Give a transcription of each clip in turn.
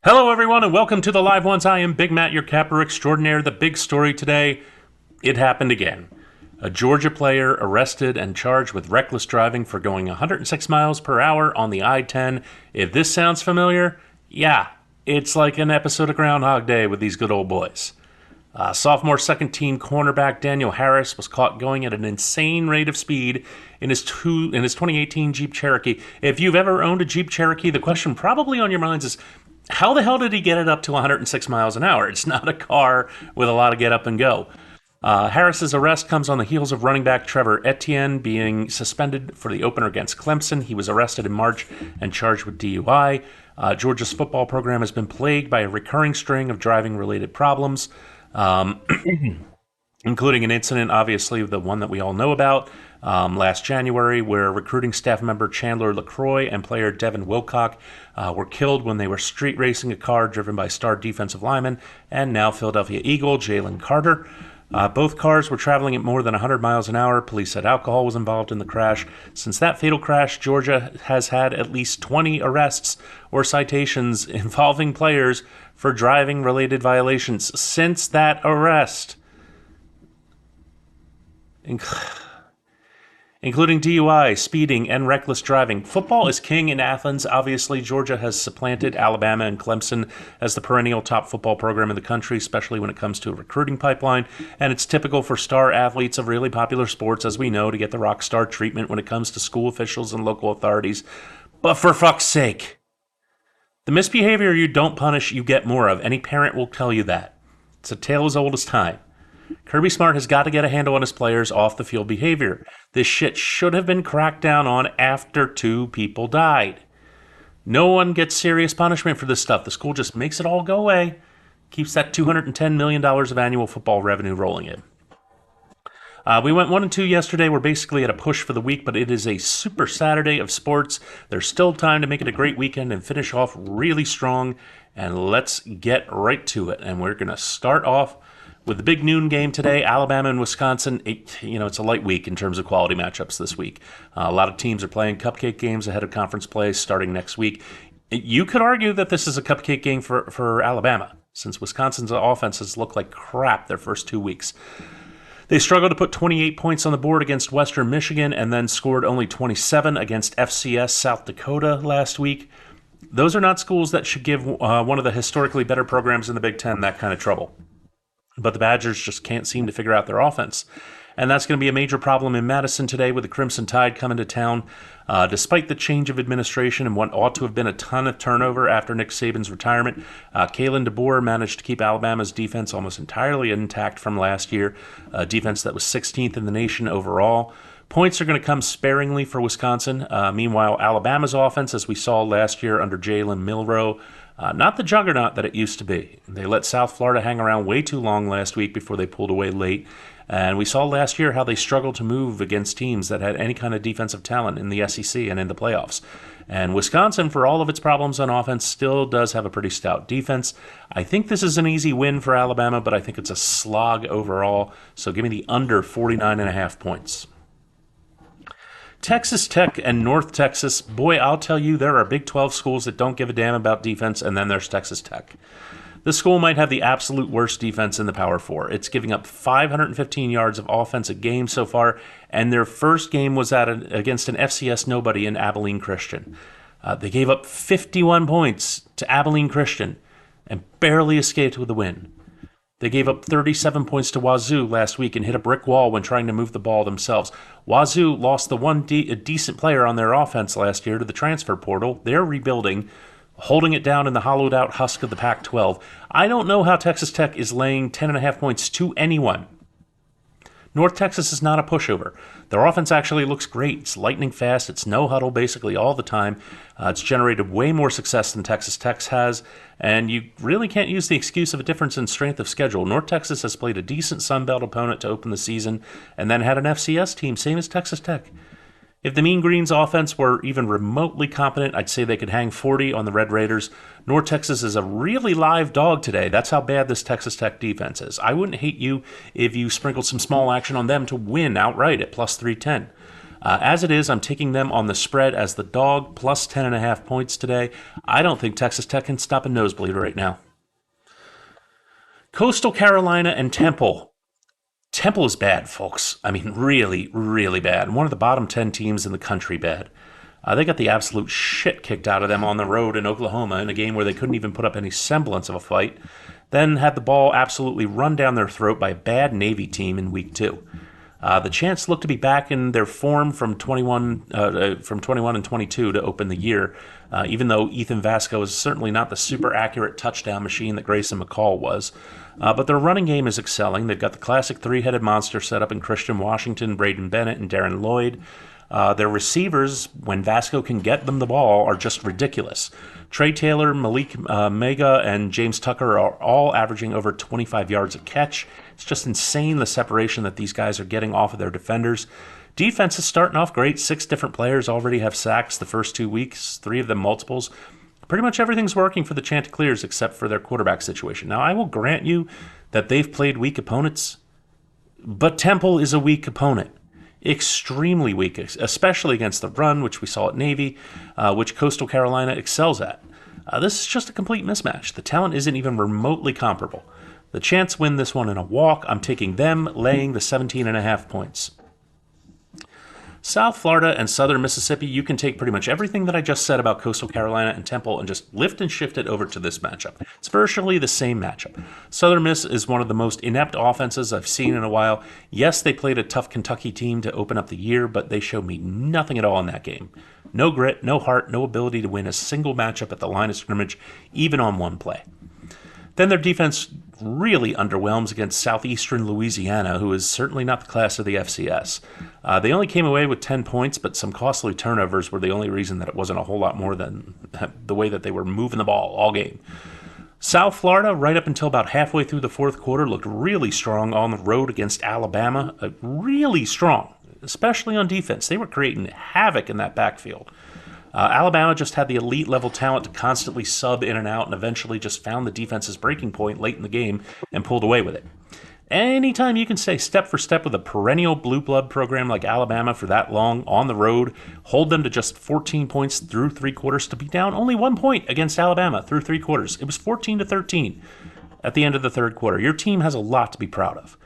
Hello, everyone, and welcome to the Live Ones. I am Big Matt, your capper extraordinaire. The big story today, it happened again. A Georgia player arrested and charged with reckless driving for going 106 miles per hour on the I-10. If this sounds familiar, yeah, it's like an episode of Groundhog Day with these good old boys. Sophomore second-team cornerback Daniel Harris was caught going at an insane rate of speed in his 2018 Jeep Cherokee. If you've ever owned a Jeep Cherokee, the question probably on your minds is, how the hell did he get it up to 106 miles an hour? It's not a car with a lot of get up and go. Harris's arrest comes on the heels of running back Trevor Etienne being suspended for the opener against Clemson. He was arrested in March and charged with DUI. Georgia's football program has been plagued by a recurring string of driving-related problems, including an incident, obviously the one that we all know about, last January, where recruiting staff member Chandler LaCroix and player Devin Wilcock were killed when they were street racing a car driven by star defensive lineman and now Philadelphia Eagle Jalen Carter. Both cars were traveling at more than 100 miles an hour. Police said alcohol was involved in the crash. Since that fatal crash, Georgia has had at least 20 arrests or citations involving players for driving-related violations since that arrest, including DUI, speeding, and reckless driving. Football is king in Athens. Obviously, Georgia has supplanted Alabama and Clemson as the perennial top football program in the country, especially when it comes to a recruiting pipeline. And it's typical for star athletes of really popular sports, as we know, to get the rock star treatment when it comes to school officials and local authorities. But for fuck's sake, the misbehavior you don't punish, you get more of. Any parent will tell you that. It's a tale as old as time. Kirby Smart has got to get a handle on his players' off-the-field behavior. This shit should have been cracked down on after 2 people died. No one gets serious punishment for this stuff. The school just makes it all go away, keeps that $210 million of annual football revenue rolling in. We went 1-2 yesterday. We're basically at a push for the week, but it is a super Saturday of sports. There's still time to make it a great weekend and finish off really strong. And let's get right to it. And we're going to start off with the big noon game today, Alabama and Wisconsin. It's a light week in terms of quality matchups this week. A lot of teams are playing cupcake games ahead of conference play starting next week. You could argue that this is a cupcake game for Alabama, since Wisconsin's offenses look like crap their first 2 weeks. They struggled to put 28 points on the board against Western Michigan and then scored only 27 against FCS South Dakota last week. Those are not schools that should give one of the historically better programs in the Big Ten that kind of trouble. But the Badgers just can't seem to figure out their offense. And that's going to be a major problem in Madison today with the Crimson Tide coming to town. Despite the change of administration and what ought to have been a ton of turnover after Nick Saban's retirement, Kalen DeBoer managed to keep Alabama's defense almost entirely intact from last year, a defense that was 16th in the nation overall. Points are going to come sparingly for Wisconsin. Meanwhile, Alabama's offense, as we saw last year under Jalen Milroe, not the juggernaut that it used to be. They let South Florida hang around way too long last week before they pulled away late. And we saw last year how they struggled to move against teams that had any kind of defensive talent in the SEC and in the playoffs. And Wisconsin, for all of its problems on offense, still does have a pretty stout defense. I think this is an easy win for Alabama, but I think it's a slog overall. So give me the under 49.5 points. Texas Tech and North Texas, boy, I'll tell you, there are Big 12 schools that don't give a damn about defense, and then there's Texas Tech. This school might have the absolute worst defense in the Power 4. It's giving up 515 yards of offense a game so far, and their first game was against an FCS nobody in Abilene Christian. They gave up 51 points to Abilene Christian and barely escaped with a win. They gave up 37 points to Wazoo last week and hit a brick wall when trying to move the ball themselves. Wazoo lost the one decent player on their offense last year to the transfer portal. They're rebuilding, holding it down in the hollowed-out husk of the Pac-12. I don't know how Texas Tech is laying 10.5 points to anyone. North Texas is not a pushover. Their offense actually looks great. It's lightning fast. It's no huddle basically all the time. It's generated way more success than Texas Tech has, and you really can't use the excuse of a difference in strength of schedule. North Texas has played a decent Sun Belt opponent to open the season and then had an FCS team, same as Texas Tech. If the Mean Green's offense were even remotely competent, I'd say they could hang 40 on the Red Raiders. North Texas is a really live dog today. That's how bad this Texas Tech defense is. I wouldn't hate you if you sprinkled some small action on them to win outright at plus 310. As it is, I'm taking them on the spread as the dog, plus 10.5 points today. I don't think Texas Tech can stop a nosebleed right now. Coastal Carolina and Temple. Temple is bad, folks. I mean, really, really bad. One of the bottom 10 teams in the country bad. They got the absolute shit kicked out of them on the road in Oklahoma in a game where they couldn't even put up any semblance of a fight. Then had the ball absolutely run down their throat by a bad Navy team in week 2. The Chants look to be back in their form from 21 and 22 to open the year, even though Ethan Vasco is certainly not the super accurate touchdown machine that Grayson McCall was. But their running game is excelling. They've got the classic three-headed monster set up in Christian Washington, Braden Bennett, and Darren Lloyd. Their receivers, when Vasco can get them the ball, are just ridiculous. Trey Taylor, Malik Mega, and James Tucker are all averaging over 25 yards a catch. It's just insane the separation that these guys are getting off of their defenders. Defense is starting off great. 6 different players already have sacks the first 2 weeks, 3 of them multiples. Pretty much everything's working for the Chanticleers except for their quarterback situation. Now, I will grant you that they've played weak opponents, but Temple is a weak opponent. Extremely weak, especially against the run, which we saw at Navy, which Coastal Carolina excels at. This is just a complete mismatch. The talent isn't even remotely comparable. The Chants win this one in a walk. I'm taking them, laying the 17.5 points. South Florida and Southern Mississippi, you can take pretty much everything that I just said about Coastal Carolina and Temple and just lift and shift it over to this matchup. It's virtually the same matchup. Southern Miss is one of the most inept offenses I've seen in a while. Yes, they played a tough Kentucky team to open up the year, but they showed me nothing at all in that game. No grit, no heart, no ability to win a single matchup at the line of scrimmage, even on one play. Then their defense really underwhelms against Southeastern Louisiana, who is certainly not the class of the FCS. They only came away with 10 points, but some costly turnovers were the only reason that it wasn't a whole lot more than the way that they were moving the ball all game. South Florida, right up until about halfway through the fourth quarter, looked really strong on the road against Alabama. Really strong, especially on defense. They were creating havoc in that backfield. Alabama just had the elite level talent to constantly sub in and out and eventually just found the defense's breaking point late in the game and pulled away with it. Anytime you can stay step for step with a perennial blue blood program like Alabama for that long on the road, hold them to just 14 points through 3 quarters to be down only 1 point against Alabama through 3 quarters. It was 14-13 at the end of the third quarter. Your team has a lot to be proud of.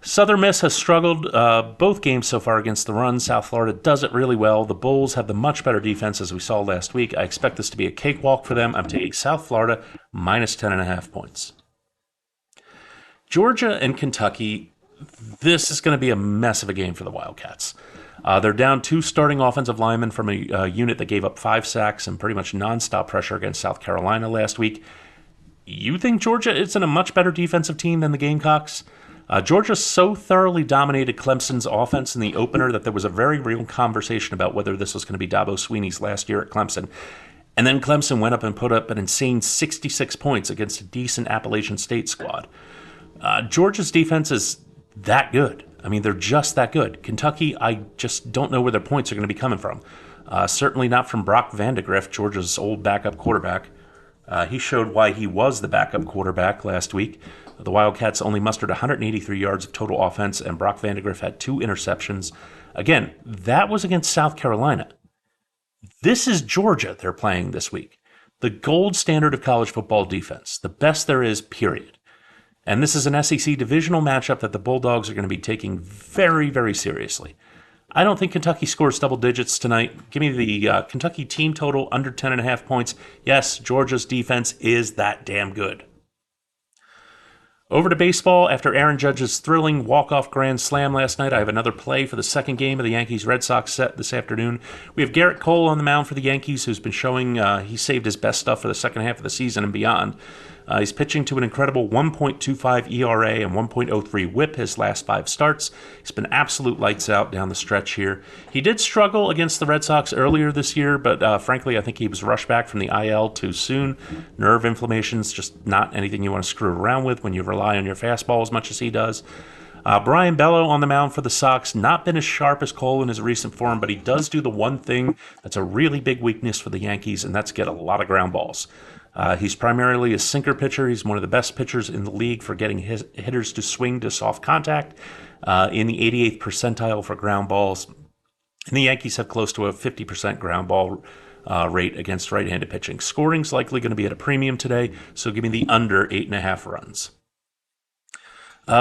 Southern Miss has struggled both games so far against the run. South Florida does it really well. The Bulls have the much better defense as we saw last week. I expect this to be a cakewalk for them. I'm taking South Florida minus 10.5 points. Georgia and Kentucky, this is going to be a mess of a game for the Wildcats. They're down 2 starting offensive linemen from a unit that gave up 5 sacks and pretty much nonstop pressure against South Carolina last week. You think Georgia is in a much better defensive team than the Gamecocks? Georgia so thoroughly dominated Clemson's offense in the opener that there was a very real conversation about whether this was going to be Dabo Swinney's last year at Clemson. And then Clemson went up and put up an insane 66 points against a decent Appalachian State squad. Georgia's defense is that good. I mean, they're just that good. Kentucky, I just don't know where their points are going to be coming from. Certainly not from Brock Vandegrift, Georgia's old backup quarterback. He showed why he was the backup quarterback last week. The Wildcats only mustered 183 yards of total offense, and Brock Vandegrift had 2 interceptions. Again, that was against South Carolina. This is Georgia they're playing this week. The gold standard of college football defense. The best there is, period. And this is an SEC divisional matchup that the Bulldogs are going to be taking very, very seriously. I don't think Kentucky scores double digits tonight. Give me the Kentucky team total under 10.5 points. Yes, Georgia's defense is that damn good. Over to baseball. After Aaron Judge's thrilling walk-off grand slam last night, I have another play for the second game of the Yankees-Red Sox set this afternoon. We have Garrett Cole on the mound for the Yankees, who's been showing he saved his best stuff for the second half of the season and beyond. He's pitching to an incredible 1.25 ERA and 1.03 whip his last 5 starts. He's been absolute lights out down the stretch here. He did struggle against the Red Sox earlier this year, but frankly, I think he was rushed back from the IL too soon. Nerve inflammation is just not anything you want to screw around with when you rely on your fastball as much as he does. Brian Bello on the mound for the Sox, not been as sharp as Cole in his recent form, but he does do the one thing that's a really big weakness for the Yankees, and that's get a lot of ground balls. He's primarily a sinker pitcher. He's one of the best pitchers in the league for getting his hitters to swing to soft contact, in the 88th percentile for ground balls. And the Yankees have close to a 50% ground ball rate against right-handed pitching. Scoring's likely going to be at a premium today, so give me the under 8.5 runs.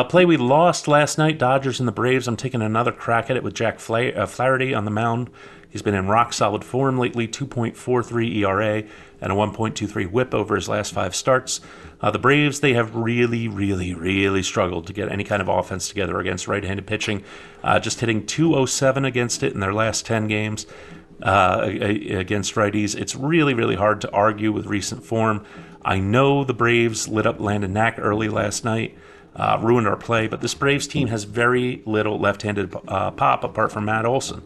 Play we lost last night, Dodgers and the Braves. I'm taking another crack at it with Jack Flaherty on the mound. He's been in rock-solid form lately, 2.43 ERA and a 1.23 whip over his last 5 starts. The Braves, they have really struggled to get any kind of offense together against right-handed pitching, just hitting .207 against it in their last 10 games against righties. It's really hard to argue with recent form. I know the Braves lit up Landon Knack early last night, ruined our play, but this Braves team has very little left-handed pop apart from Matt Olson.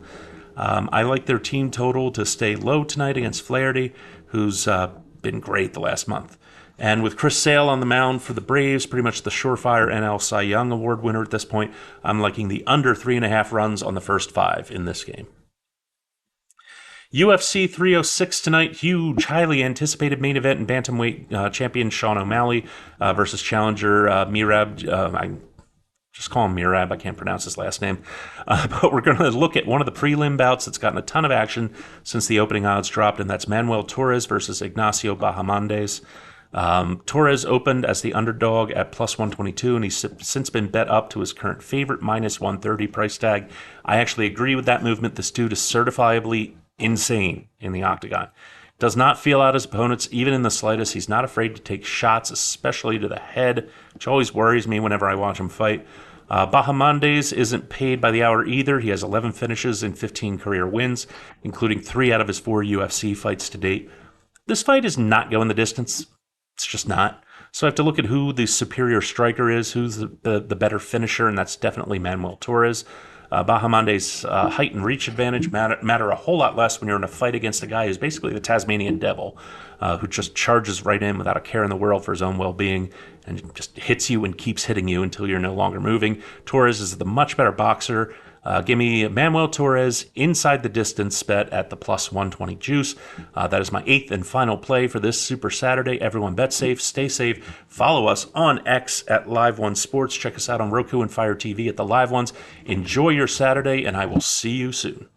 I like their team total to stay low tonight against Flaherty, who's been great the last month. And with Chris Sale on the mound for the Braves, pretty much the surefire NL Cy Young Award winner at this point, I'm liking the under 3.5 runs on the first 5 in this game. UFC 306 tonight, huge, highly anticipated main event in bantamweight champion Sean O'Malley versus challenger Merab. I just call him Merab. I can't pronounce his last name. But we're going to look at one of the prelim bouts that's gotten a ton of action since the opening odds dropped, and that's Manuel Torres versus Ignacio Bahamondes. Torres opened as the underdog at plus 122, and he's since been bet up to his current favorite minus 130 price tag. I actually agree with that movement. This dude is certifiably insane in the octagon. Does not feel out his opponents, even in the slightest. He's not afraid to take shots, especially to the head, which always worries me whenever I watch him fight. Bahamondes isn't paid by the hour either. He has 11 finishes and 15 career wins, including 3 out of his 4 UFC fights to date. This fight is not going the distance. It's just not. So I have to look at who the superior striker is, who's the better finisher, and that's definitely Manuel Torres. Bahamondes' height and reach advantage matter a whole lot less when you're in a fight against a guy who's basically the Tasmanian devil, who just charges right in without a care in the world for his own well-being and just hits you and keeps hitting you until you're no longer moving. Torres is the much better boxer. Give me Manuel Torres inside the distance bet at the plus 120 juice. That is my 8th and final play for this Super Saturday. Everyone bet safe, stay safe. Follow us on X at Live One Sports. Check us out on Roku and Fire TV at the Live Ones. Enjoy your Saturday, and I will see you soon.